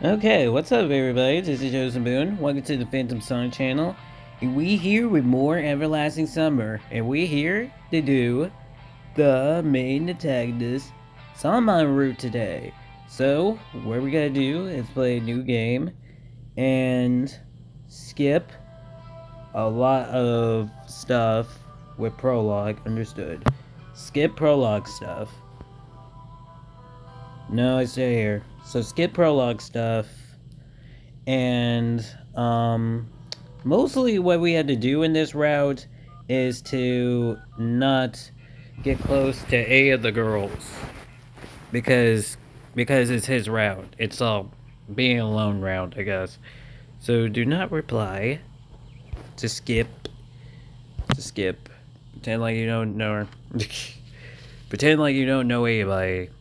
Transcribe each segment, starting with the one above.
Okay, what's up, everybody? This is Joseph Boone. Welcome to the Phantom Song channel. We here with more Everlasting Summer, and we here to do the main antagonist Salmon route today. So, what we're gonna do is play a new game and skip a lot of stuff with prologue. Understood. Skip prologue stuff. No, I stay here. So skip prologue stuff and mostly what we had to do in this route is to not get close to any of the girls because it's his route. It's all being a lone route, I guess. So do not reply to skip. To skip. Pretend like you don't know her. Pretend like you don't know anybody.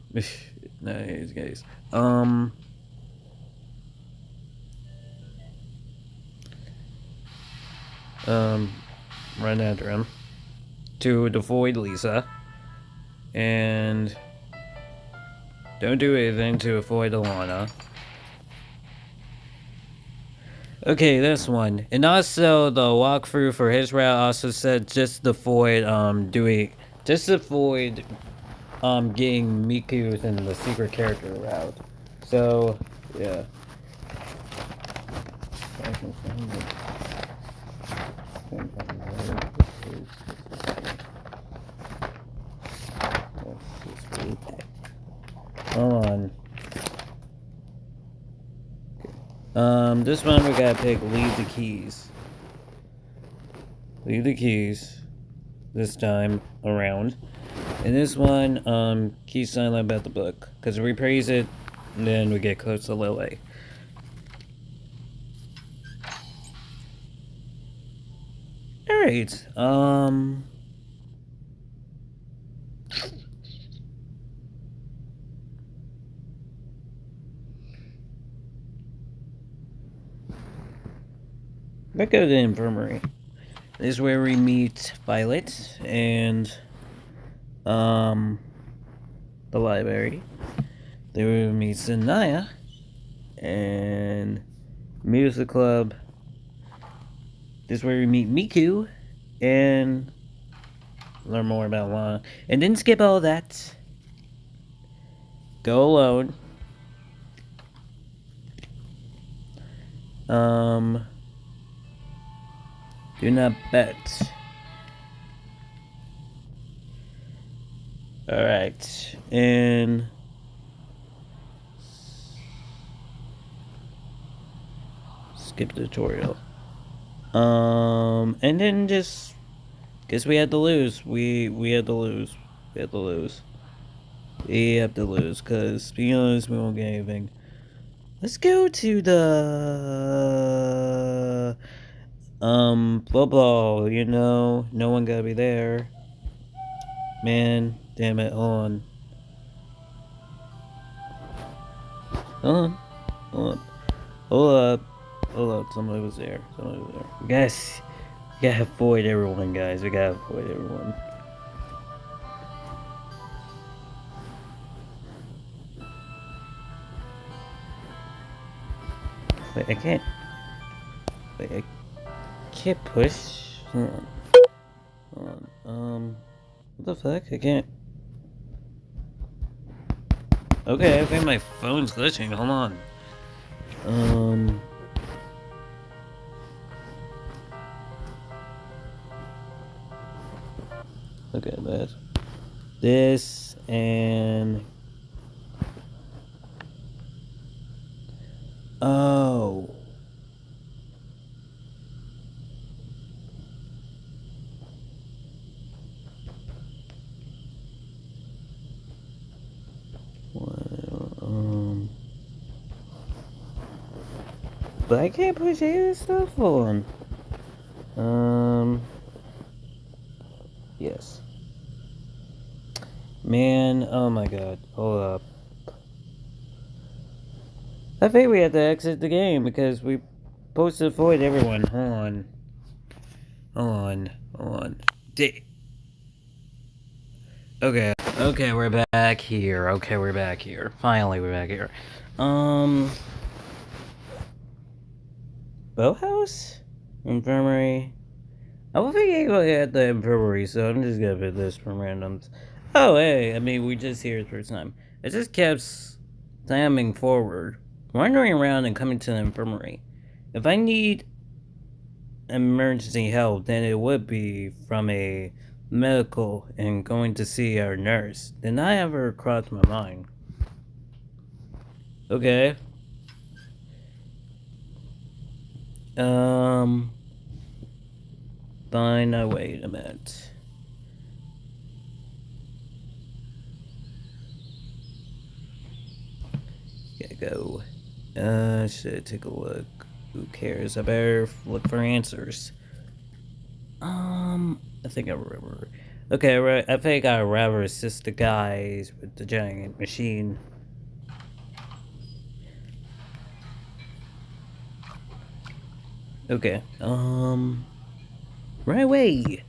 Nice guys. Um, Run after him to avoid Lisa, and don't do anything to avoid Alana. Okay, this one, and also the walkthrough for his route also said just avoid getting Miku in the secret character route. So yeah. Hold on. This one we gotta pick leave the keys. Leave the keys this time around. And this one, keep silent about the book. Because we praise it, and then we get close to Lily. Alright, let's go to the infirmary. This is where we meet Violet and, the library. There we meet Sanaya and music club. This is where we meet Miku and learn more about Lana. And then skip all that. Go alone. Do not bet. Alright. And skip the tutorial. And then just guess we had to lose. We had to lose. We had to lose. We have to lose, cause to be honest, we won't get anything. Let's go to the football, you know. No one gotta be there. Man, damn it, hold on. Hold on. Hold up. Hold up. Hold up. Somebody was there. Somebody was there. Guys, we gotta avoid everyone, guys. We gotta avoid everyone. Wait, I can't. Wait, I can't push. Hold on. Hold on. What the fuck? I can't. Okay, I think my phone's glitching. Hold on. Look at that. This and. Oh. But I can't push any of this stuff on. Yes. Man, oh my god. Hold up. I think we have to exit the game because we supposed to avoid everyone. Hold on. Hold on. Hold on. Okay. Okay, we're back here. Okay, we're back here. Finally, we're back here. Boathouse? Infirmary? I will be able to at the infirmary, so I'm just gonna put this from randoms. Oh, hey, I mean, we just here the first time. It just kept slamming forward, wandering around and coming to the infirmary. If I need emergency help, then it would be from a medical and going to see our nurse. Did not ever cross my mind. Okay. Um. Fine, now wait a minute. Gotta go. Should I take a look? Who cares? I better look for answers. I think I remember. Okay, right. I think I'd rather assist the guys with the giant machine. Okay. Right away.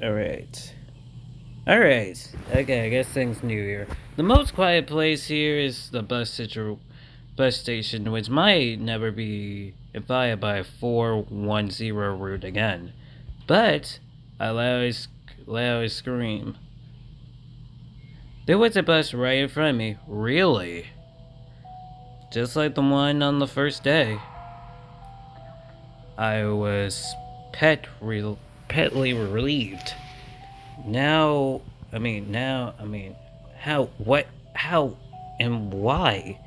Alright. Alright. Okay, I guess things new here. The most quiet place here is the bus station, which might never be invited by a 410 route again. But I loudly scream. There was a bus right in front of me. Really? Just like the one on the first day. I was petly relieved. How, and why?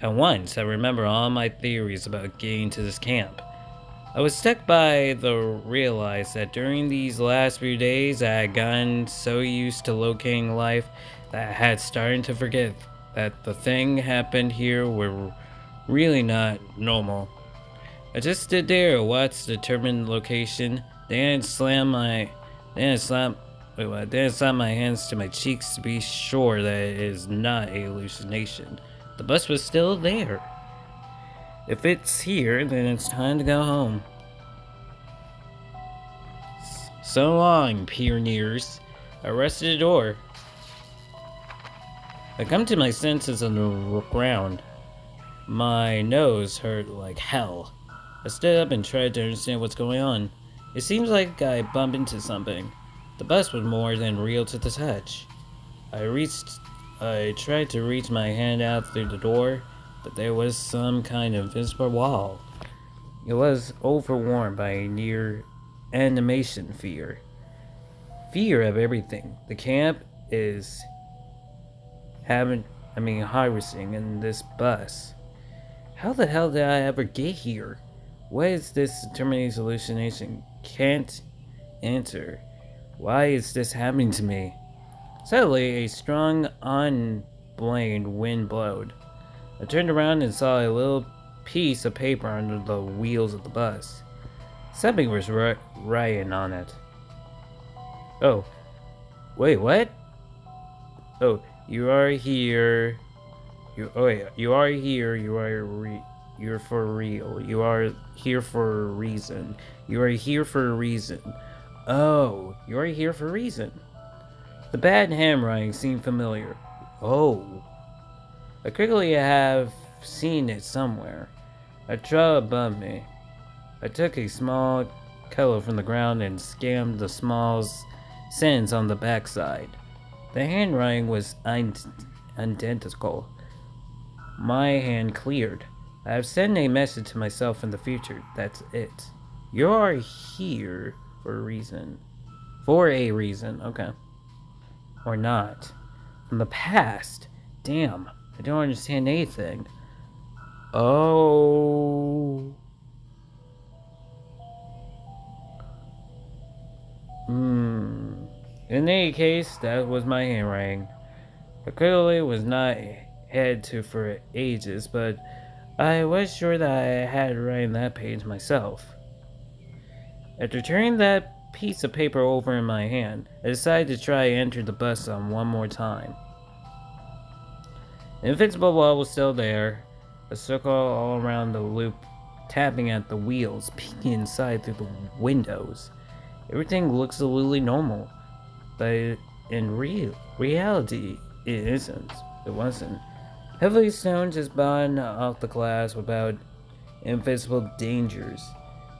At once, I remember all my theories about getting to this camp. I was struck by the realize that during these last few days, I had gotten so used to locating life that I had started to forget that the thing happened here were really not normal. I just stood there and watched the determined location, then slam my hands to my cheeks to be sure that it is not a hallucination. The bus was still there. If it's here, then it's time to go home. So long, pioneers. I rushed the door. I come to my senses on the ground. My nose hurt like hell. I stood up and tried to understand what's going on. It seems like I bumped into something. The bus was more than real to the touch. I tried to reach my hand out through the door, but there was some kind of invisible wall. It was overworn by a near animation fear. Fear of everything. The camp is harvesting in this bus. How the hell did I ever get here? What is this determined hallucination? Can't answer. Why is this happening to me? Suddenly, a strong, unblamed wind blowed. I turned around and saw a little piece of paper under the wheels of the bus. Something was writing on it. Oh, wait, what? Oh, you are here. You are here. You're for real. You are here for a reason. You are here for a reason. Oh, you are here for a reason. The bad handwriting seemed familiar. Oh. I quickly have seen it somewhere. A trail above me. I took a small color from the ground and scanned the small sentence on the backside. The handwriting was identical. My hand cleared. I have sent a message to myself in the future. That's it. You are here for a reason. For a reason, okay. Or not. From the past. Damn, I don't understand anything. Oh. In any case, that was my handwriting. I clearly was not head to for ages, but I was sure that I had written that page myself. After turning that piece of paper over in my hand, I decided to try and enter the bus on one more time. The invincible wall was still there, a circle all around the loop, tapping at the wheels, peeking inside through the windows. Everything looked absolutely normal, but in reality, It isn't. It wasn't. Heavily stone just bought off the glass without invisible dangers.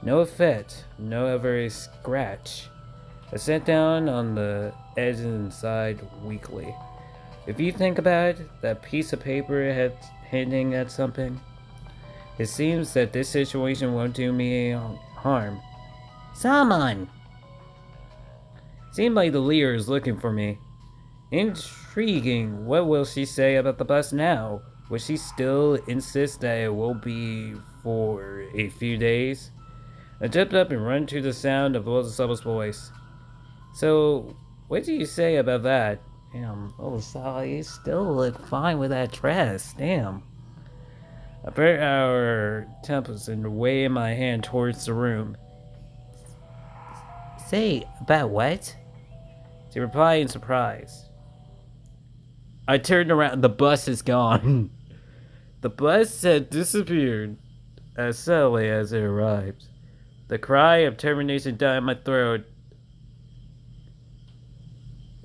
No effect, no ever a scratch. I sat down on the edge and sighed weakly. If you think about it, that piece of paper had hinting at something. It seems that this situation won't do me harm. Saman! Seemed like the leader is looking for me. Intriguing. What will she say about the bus now? Will she still insist that it will be for a few days? I jumped up and ran to the sound of Osaba's voice. So, what do you say about that? Damn, Osaba, you still look fine with that dress. Damn. I put our temples and waved my hand towards the room. Say, about what? She replied in surprise. I turned around. The bus is gone. The bus had disappeared as suddenly as it arrived. The cry of termination died in my throat.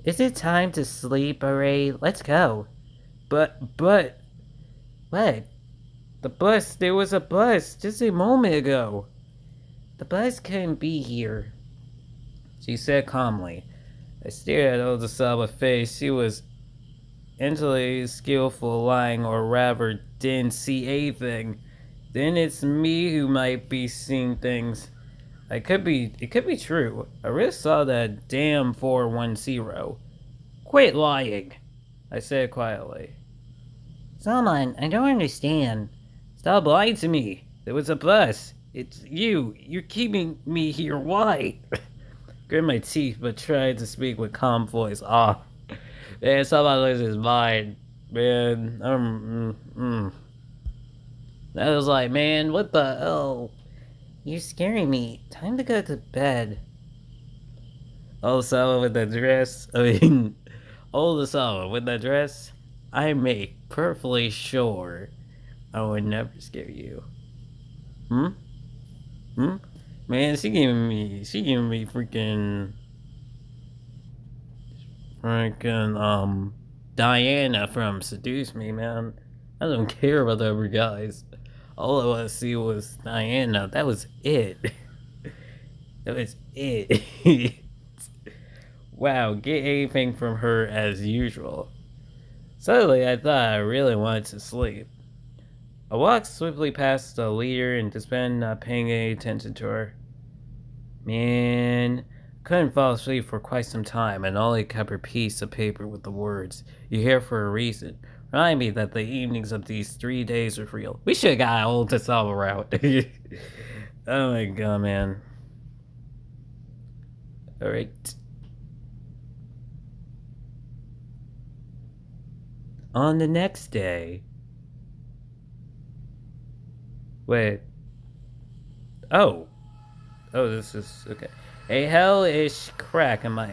Is it time to sleep, Array? Let's go. But, what? The bus, there was a bus just a moment ago. The bus couldn't be here, she said calmly. I stared at Osaba's face. She was intensely skillful lying, or rather didn't see anything. Then it's me who might be seeing things. It could be true. I really saw that damn 410. Quit lying, I said quietly. Salman, I don't understand. Stop lying to me. There was a bus. It's you. You're keeping me here. Why? Grit my teeth, but tried to speak with calm voice. Man, somebody loses his mind. Man, I was like, man, what the hell? You're scaring me. Time to go to bed. Also, with the dress, also, with the dress, I make perfectly sure I would never scare you. Hmm? Hmm? Man, she giving me freaking, Diana from Seduce Me, man. I don't care about the other guys. All I want to see was Diana. That was it. That was it. Wow, get anything from her as usual. Suddenly, I thought I really wanted to sleep. I walked swiftly past the leader and just been not paying any attention to her. Man, couldn't fall asleep for quite some time and only kept her piece of paper with the words, "You're here for a reason." Remind me that the evenings of these 3 days were real. We should have got old to solve around. Oh my god, man. Alright. On the next day. Wait. Oh. Oh, this is okay. A hellish crack in my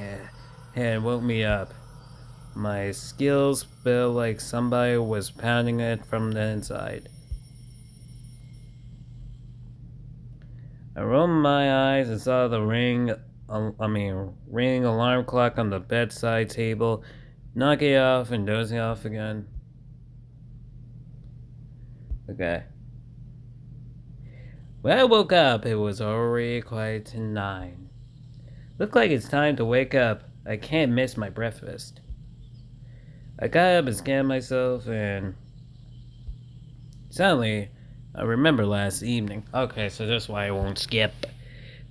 head woke me up. My skills felt like somebody was pounding it from the inside. I rolled my eyes and saw the ring alarm clock on the bedside table, knocking off and dozing off again. Okay. When I woke up, it was already quite to 9. Looked like it's time to wake up. I can't miss my breakfast. I got up and scanned myself, and suddenly, I remember last evening. Okay, so that's why I won't skip.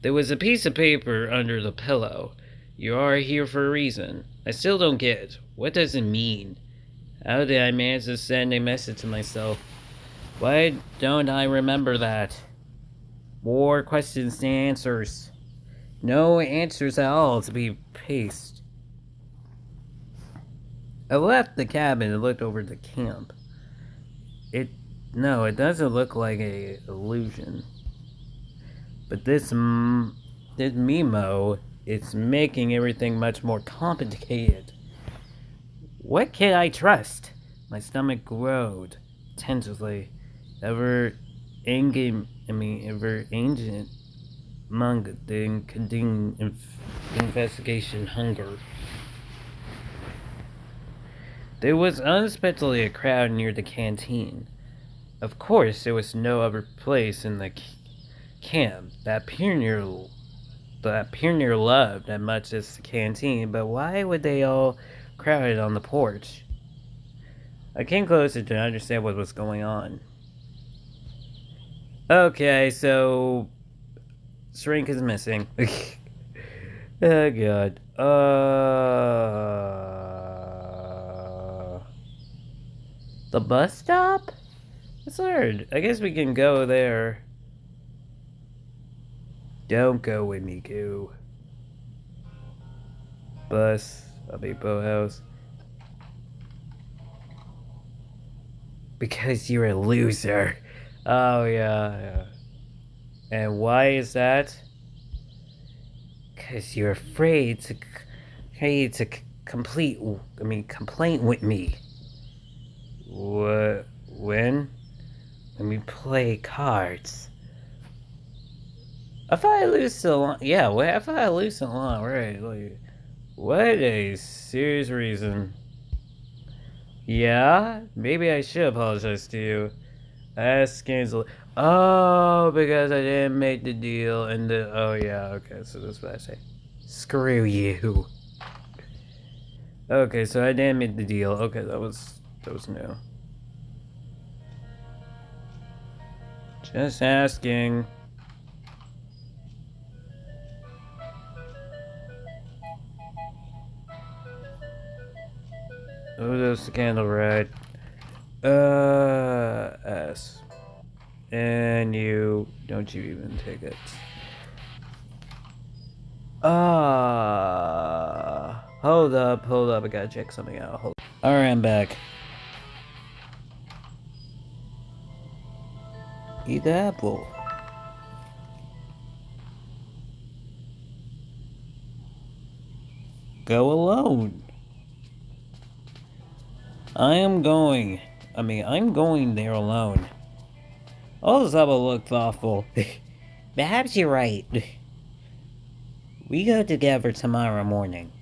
There was a piece of paper under the pillow. You are here for a reason. I still don't get it. What does it mean? How did I manage to send a message to myself? Why don't I remember that? More questions than answers. No answers at all to be paced. I left the cabin and looked over the camp. It doesn't look like an illusion. But this memo, it's making everything much more complicated. What can I trust? My stomach growled tentatively. Ever ancient among the investigation hunger. There was unexpectedly a crowd near the canteen. Of course, there was no other place in the camp that Pioneer loved as much as the canteen, but why would they all crowd on the porch? I came closer to understand what was going on. Okay, so Shrink is missing. Oh god. The bus stop? That's weird. I guess we can go there. Don't go with me, Goo. Bus. I'll be boathouse. Because you're a loser. Oh yeah. And why is that? Because you're afraid to complain with me. What? When? When we play cards. If I lose the line, yeah. If I lose the line, right? Like, what a serious reason. Yeah, maybe I should apologize to you. Ask cancel. Oh, because I didn't make the deal, and the oh yeah, okay. So that's what I say. Screw you. Okay, so I didn't make the deal. Okay, that was new. Just asking. Oh, that's the candle right. S. And you don't you even take it. Hold up, I gotta check something out. Alright, I'm back. Eat the apple. Go alone. I'm going there alone. Ozaba looked thoughtful. Perhaps you're right. We go together tomorrow morning.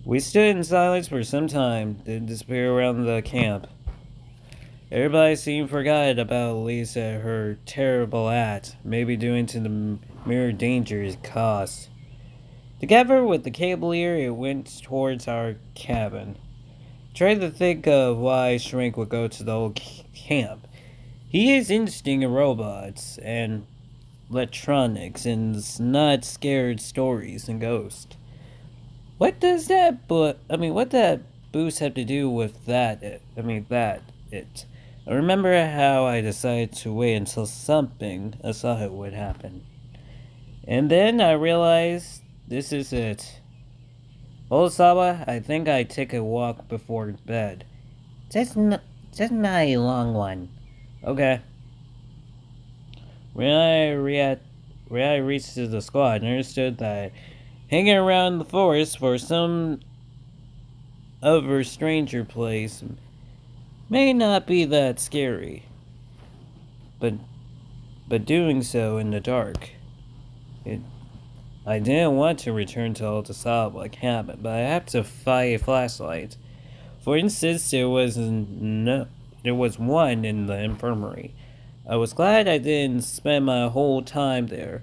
We stood in silence for some time, then disappeared around the camp. Everybody seemed forgot about Lisa, her terrible act, maybe due to the mere danger it caused. Together with the cavalier, it went towards our cabin. Tried to think of why Shrink would go to the old camp. He is interested in robots and electronics and is not scared stories and ghosts. What does that what that boost have to do with that? I remember how I decided to wait until something I saw it would happen. And then I realized this is it. Old Sawa, I think I take a walk before bed. Just not a long one. Okay. When I reached the squad, I understood that hanging around the forest for some other stranger place may not be that scary. But doing so in the dark, I didn't want to return to Altasawa cabin, but I had to find a flashlight. For instance, there was one in the infirmary. I was glad I didn't spend my whole time there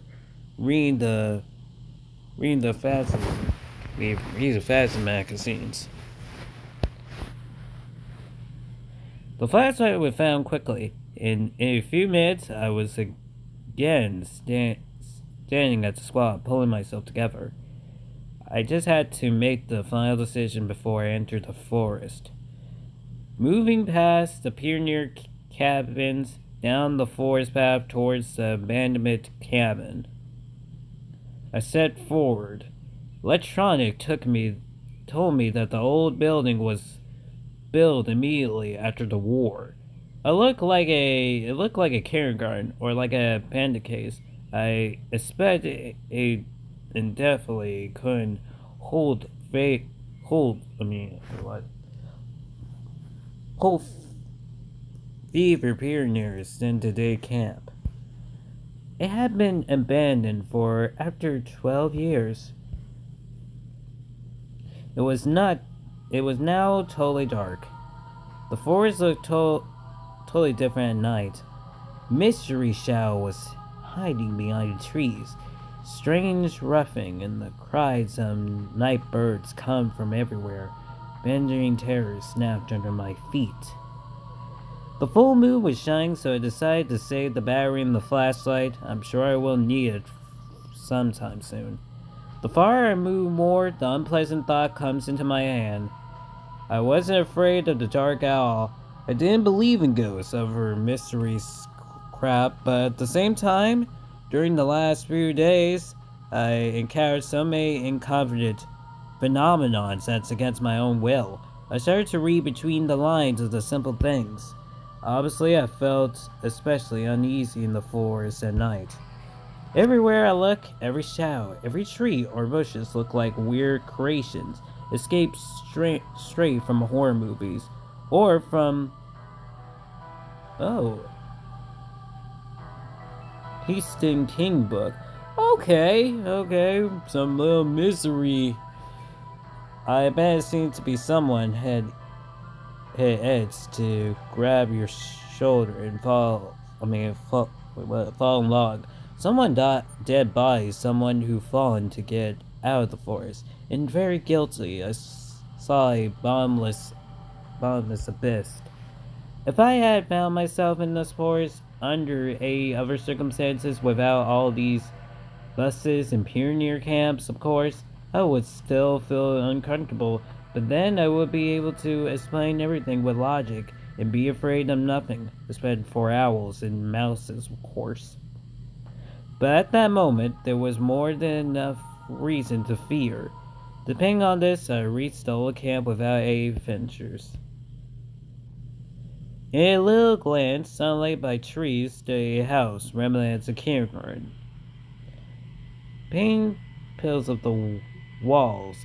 reading the fashion magazines. The flashlight was found quickly. In a few minutes, I was again standing at the spot, pulling myself together. I just had to make the final decision before I entered the forest. Moving past the pioneer cabins, down the forest path towards the abandoned cabin. I set forward. Electronic told me that the old building was built immediately after the war. It looked like a kindergarten or like a panda case. I expect it indefinitely couldn't hold fever pioneers in today camp. It had been abandoned for after 12 years. It was not It was now totally dark. The forest looked totally different at night. Mystery Shadow was hiding behind the trees. Strange ruffing and the cries of night birds come from everywhere. Bending terrors snapped under my feet. The full moon was shining, so I decided to save the battery in the flashlight. I'm sure I will need it sometime soon. The farther I move more, the unpleasant thought comes into my hand. I wasn't afraid of the dark at all. I didn't believe in ghosts or mystery crap, but at the same time, during the last few days, I encountered so many inconvenient phenomenons that's against my own will. I started to read between the lines of the simple things. Obviously, I felt especially uneasy in the forest at night. Everywhere I look, every shadow, every tree or bushes look like weird creations, escaped straight from horror movies, or from, oh, Stephen King book. Okay, some little misery. I bet it seemed to be someone had hit edge to grab your shoulder and fall in log. Someone dead body, someone who fallen to get out of the forest, and very guilty. I saw a bottomless abyss. If I had found myself in this forest under other circumstances without all these buses and pioneer camps, of course, I would still feel uncomfortable, but then I would be able to explain everything with logic and be afraid of nothing, except for owls and mouses, of course. But at that moment, there was more than enough reason to fear. Depending on this, I reached the old camp without any adventures. In a little glance, sunlight by trees, stood a house rambling as a kindergarten. Paint pills of the walls,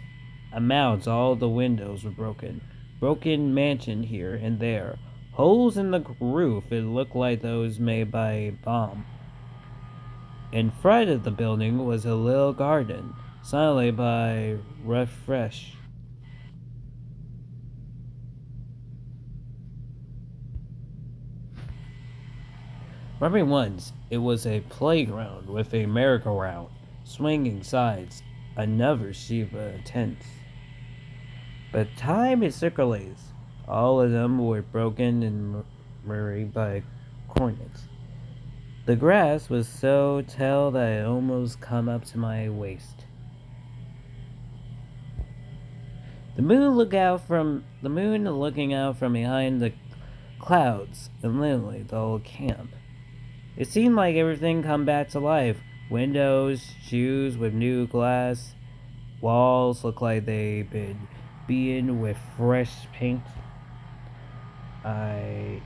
amounts all the windows were broken. Broken mansion here and there. Holes in the roof, it looked like those made by a bomb. In front of the building was a little garden, surrounded by refresh. Remembering once, it was a playground with a merry-go-round, swinging sides, another Shiva tents. But time is circulates. All of them were broken and murdered by cornets. The grass was so tall that it almost come up to my waist. The moon looking out from behind the clouds illuminated the whole camp. It seemed like everything come back to life. Windows, shoes with new glass, walls looked like they'd been beaten with fresh paint. I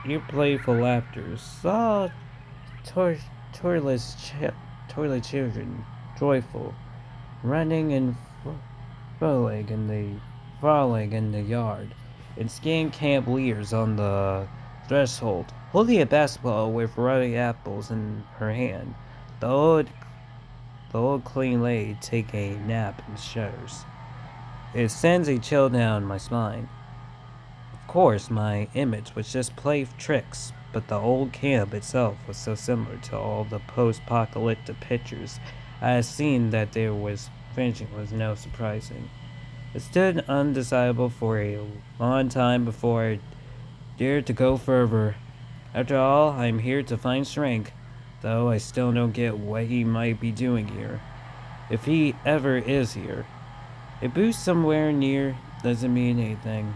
hear playful laughter, saw tor- toilet children, joyful, running and frolic in the yard, and scanned camp leaders on the threshold, holding a basketball with ruddy apples in her hand. The old, the old clean lady take a nap and shudders. It sends a chill down my spine. Of course, my image was just play tricks, but the old camp itself was so similar to all the post-apocalyptic pictures I had seen that there was finishing was no surprising. I stood undecidable for a long time before I dared to go further. After all, I'm here to find strength, though I still don't get what he might be doing here. If he ever is here. A boost somewhere near doesn't mean anything.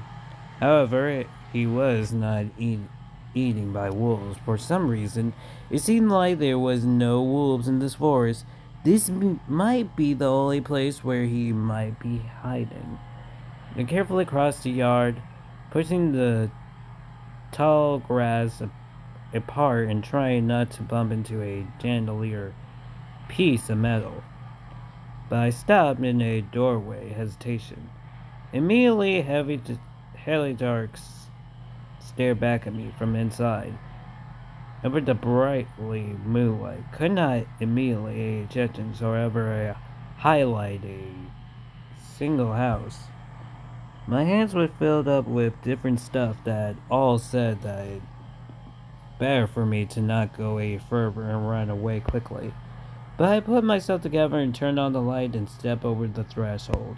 However, he was not eaten by wolves. For some reason, it seemed like there was no wolves in this forest. This might be the only place where he might be hiding. I carefully crossed the yard, pushing the tall grass apart and trying not to bump into a chandelier piece of metal. But I stopped in a doorway, hesitation. Immediately, heavy darks stared back at me from inside. Over the brightly moonlight, could not immediately eject or ever highlight a single house. My hands were filled up with different stuff that all said that it's better for me to not go any further and run away quickly. But I put myself together and turned on the light and stepped over the threshold.